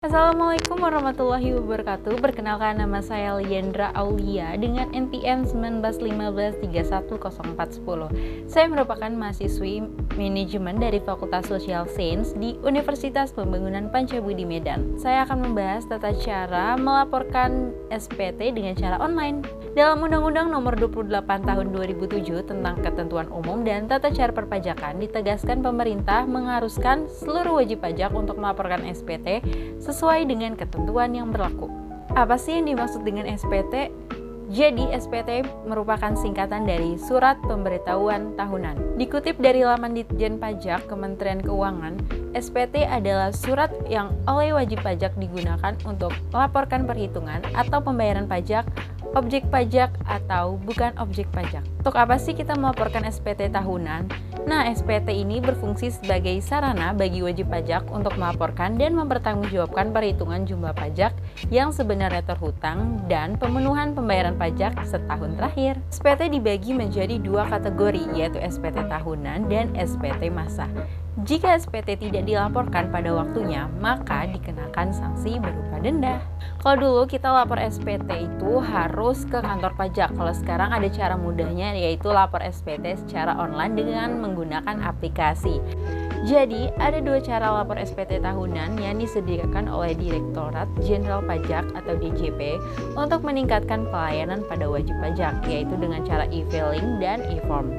Assalamualaikum warahmatullahi wabarakatuh. Perkenalkan, nama saya Liandra Aulia dengan NPM 1915310410. Saya merupakan mahasiswi manajemen dari Fakultas Social Science di Universitas Pembangunan Pancabudi Medan. Saya akan membahas tata cara melaporkan SPT dengan cara online. Dalam Undang-Undang Nomor 28 Tahun 2007 tentang Ketentuan Umum dan Tata Cara Perpajakan, ditegaskan pemerintah mengharuskan seluruh wajib pajak untuk melaporkan SPT sesuai dengan ketentuan yang berlaku. Apa sih yang dimaksud dengan SPT? Jadi, SPT merupakan singkatan dari Surat Pemberitahuan Tahunan. Dikutip dari laman Ditjen Pajak Kementerian Keuangan, SPT adalah surat yang oleh wajib pajak digunakan untuk melaporkan perhitungan atau pembayaran pajak, objek pajak atau bukan objek pajak. Untuk apa sih kita melaporkan SPT tahunan? Nah, SPT ini berfungsi sebagai sarana bagi wajib pajak untuk melaporkan dan mempertanggungjawabkan perhitungan jumlah pajak yang sebenarnya terhutang dan pemenuhan pembayaran pajak setahun terakhir. SPT dibagi menjadi dua kategori, yaitu SPT tahunan dan SPT masa. Jika SPT tidak dilaporkan pada waktunya, maka dikenakan sanksi berupa denda. Kalau dulu kita lapor SPT itu harus ke kantor pajak. Kalau sekarang ada cara mudahnya, yaitu lapor SPT secara online dengan menggunakan aplikasi. Jadi, ada dua cara lapor SPT tahunan yang disediakan oleh Direktorat Jenderal Pajak atau DJP untuk meningkatkan pelayanan pada wajib pajak, yaitu dengan cara e-filing dan e-form.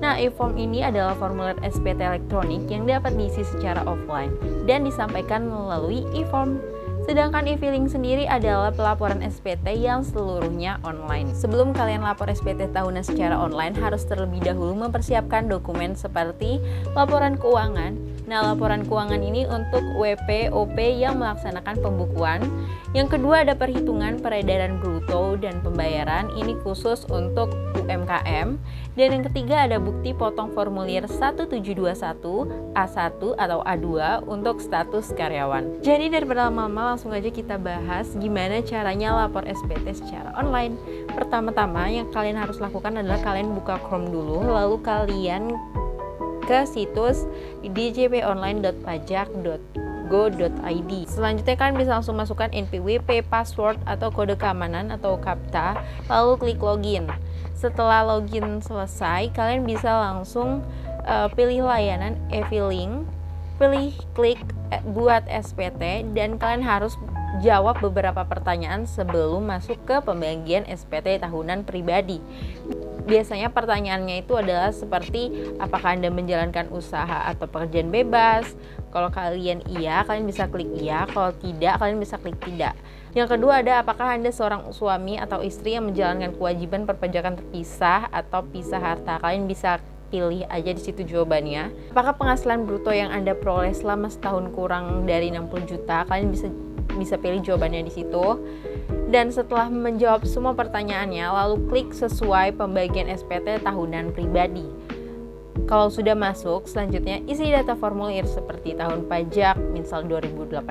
Nah, e-form ini adalah formulir SPT elektronik yang dapat diisi secara offline dan disampaikan melalui e-form. Sedangkan e-filing sendiri adalah pelaporan SPT yang seluruhnya online. Sebelum kalian lapor SPT tahunan secara online, harus terlebih dahulu mempersiapkan dokumen seperti laporan keuangan. Nah, laporan keuangan ini untuk WP, OP yang melaksanakan pembukuan. Yang kedua ada perhitungan peredaran bruto dan pembayaran, ini khusus untuk UMKM. Dan yang ketiga ada bukti potong formulir 1721, A1 atau A2 untuk status karyawan. Jadi daripada lama-lama, langsung aja kita bahas gimana caranya lapor SPT secara online. Pertama-tama yang kalian harus lakukan adalah kalian buka Chrome dulu, lalu kalian ke situs djponline.pajak.go.id. Selanjutnya kalian bisa langsung masukkan NPWP, password atau kode keamanan atau CAPTCHA, lalu klik login. Setelah login selesai, kalian bisa langsung pilih layanan e-filing, pilih klik buat SPT, dan kalian harus jawab beberapa pertanyaan sebelum masuk ke pembagian SPT tahunan pribadi. Biasanya pertanyaannya itu adalah seperti apakah Anda menjalankan usaha atau pekerjaan bebas. Kalau kalian iya, kalian bisa klik iya. Kalau tidak, kalian bisa klik tidak. Yang kedua ada apakah Anda seorang suami atau istri yang menjalankan kewajiban perpajakan terpisah atau pisah harta. Kalian bisa pilih aja di situ jawabannya. Apakah penghasilan bruto yang Anda peroleh selama setahun kurang dari 60 juta? Kalian bisa pilih jawabannya di situ. Dan setelah menjawab semua pertanyaannya, lalu klik sesuai pembagian SPT tahunan pribadi. Kalau sudah masuk, selanjutnya isi data formulir seperti tahun pajak, misal 2018,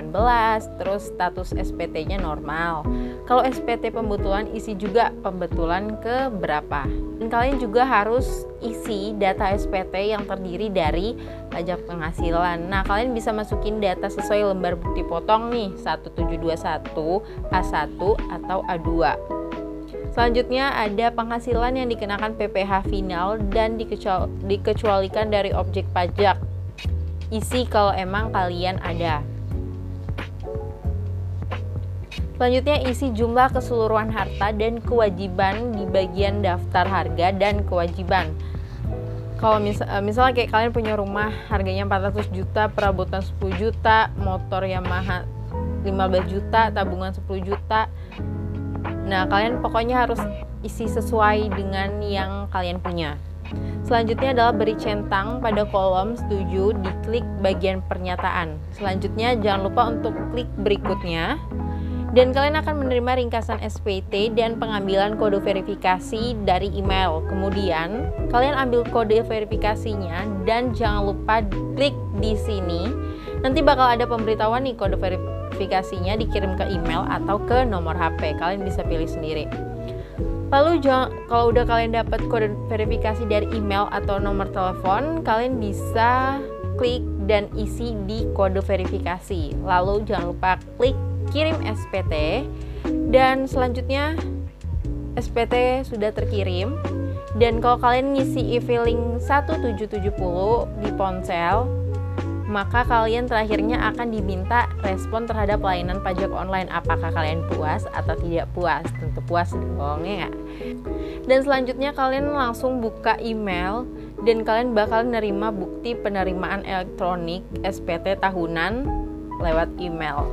terus status SPT-nya normal. Kalau SPT pembetulan, isi juga pembetulan ke berapa. Dan kalian juga harus isi data SPT yang terdiri dari pajak penghasilan. Nah, kalian bisa masukin data sesuai lembar bukti potong nih, 1721, A1 atau A2. Selanjutnya ada penghasilan yang dikenakan PPh final dan dikecualikan dari objek pajak. Isi kalau emang kalian ada. Selanjutnya isi jumlah keseluruhan harta dan kewajiban di bagian daftar harga dan kewajiban. Kalau misalnya kayak kalian punya rumah harganya 400 juta, perabotan 10 juta, motor Yamaha 15 juta, tabungan 10 juta. Nah, kalian pokoknya harus isi sesuai dengan yang kalian punya. Selanjutnya adalah beri centang pada kolom setuju, diklik bagian pernyataan. Selanjutnya jangan lupa untuk klik berikutnya. Dan kalian akan menerima ringkasan SPT dan pengambilan kode verifikasi dari email. Kemudian, kalian ambil kode verifikasinya dan jangan lupa klik di sini. Nanti bakal ada pemberitahuan nih kode verifikasinya dikirim ke email atau ke nomor HP. Kalian bisa pilih sendiri. Lalu kalau udah kalian dapat kode verifikasi dari email atau nomor telepon, kalian bisa klik dan isi di kode verifikasi. Lalu jangan lupa klik kirim SPT, dan selanjutnya SPT sudah terkirim. Dan kalau kalian ngisi e-filing 1770 di ponsel, maka kalian terakhirnya akan diminta respon terhadap layanan pajak online. Apakah kalian puas atau tidak puas? Tentu puas dong, ya nggak? Dan selanjutnya kalian langsung buka email dan kalian bakal nerima bukti penerimaan elektronik SPT tahunan lewat email.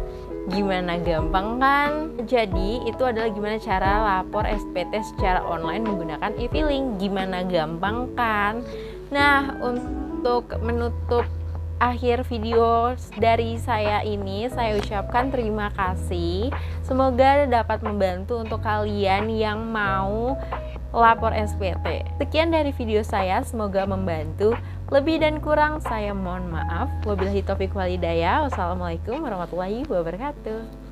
Gimana, gampang kan? Jadi itu adalah gimana cara lapor SPT secara online menggunakan e-filing. Gimana, gampang kan? Nah, untuk menutup akhir video dari saya ini, saya ucapkan terima kasih. Semoga dapat membantu untuk kalian yang mau lapor SPT. Sekian dari video saya, semoga membantu. Lebih dan kurang saya mohon maaf. Wabillahi taufiq wal hidayah. Wassalamualaikum warahmatullahi wabarakatuh.